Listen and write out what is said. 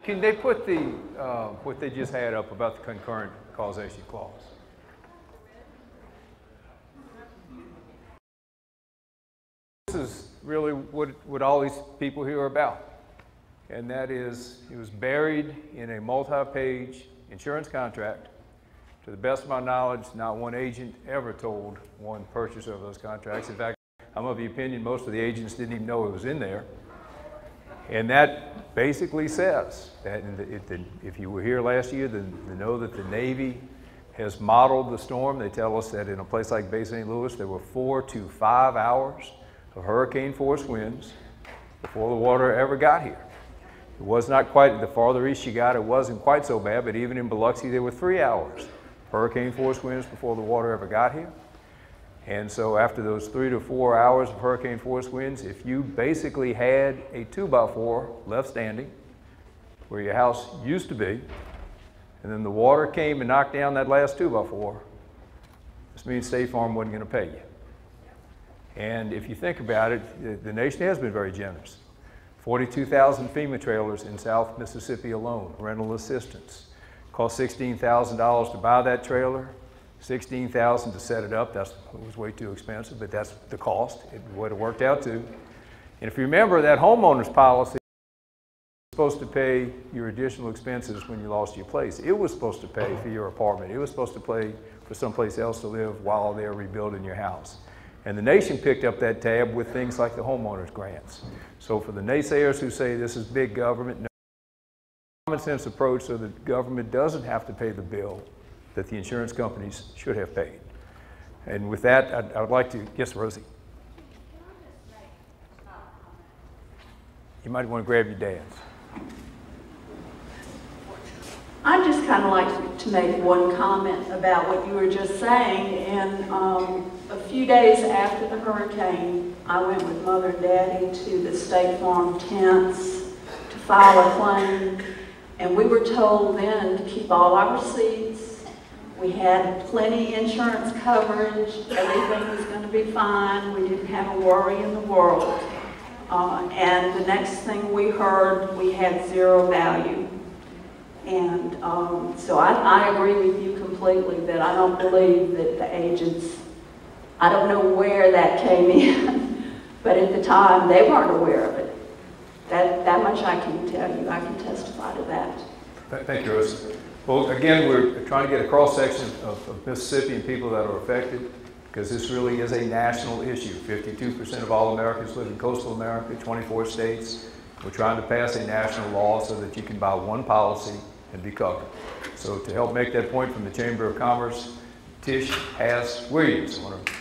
Can they put the, what they just had up about the concurrent causation clause? This is really what all these people here are about. And that is, it was buried in a multi-page insurance contract. To the best of my knowledge, not one agent ever told one purchaser of those contracts. In fact, I'm of the opinion most of the agents didn't even know it was in there. And that basically says that if you were here last year, then you know that the Navy has modeled the storm. They tell us that in a place like Bay St. Louis, there were 4 to 5 hours of hurricane force winds before the water ever got here. It was not quite, the farther east you got, it wasn't quite so bad, but even in Biloxi, there were 3 hours of hurricane force winds before the water ever got here. And so after those 3 to 4 hours of hurricane force winds, if you basically had a 2x4 left standing where your house used to be, and then the water came and knocked down that last 2x4, this means State Farm wasn't going to pay you. And if you think about it, the nation has been very generous. 42,000 FEMA trailers in South Mississippi alone, rental assistance. Cost $16,000 to buy that trailer, $16,000 to set it up. It was way too expensive, but that's the cost, what it worked out to. And if you remember, that homeowners policy was supposed to pay your additional expenses when you lost your place. It was supposed to pay for your apartment. It was supposed to pay for someplace else to live while they're rebuilding your house. And the nation picked up that tab with things like the homeowners grants. So for the naysayers who say this is big government, no, common sense approach so that government doesn't have to pay the bill that the insurance companies should have paid. And with that, I would like to, yes, Rosie. You might want to grab your dad's. I'd just kind of like to make one comment about what you were just saying. And a few days after the hurricane, I went with Mother and Daddy to the State Farm tents to file a claim. And we were told then to keep all our receipts. We had plenty insurance coverage. Everything was going to be fine. We didn't have a worry in the world. And the next thing we heard, we had zero value. And so I agree with you completely that I don't believe that the agents, I don't know where that came in, but at the time they weren't aware of it. That much I can tell you. I can testify to that. Thank you, Rose. Well, again, we're trying to get a cross-section of Mississippi and people that are affected, because this really is a national issue. 52% of all Americans live in coastal America, 24 states. We're trying to pass a national law so that you can buy one policy and be covered. So to help make that point from the Chamber of Commerce, Tish Hass Williams. I want to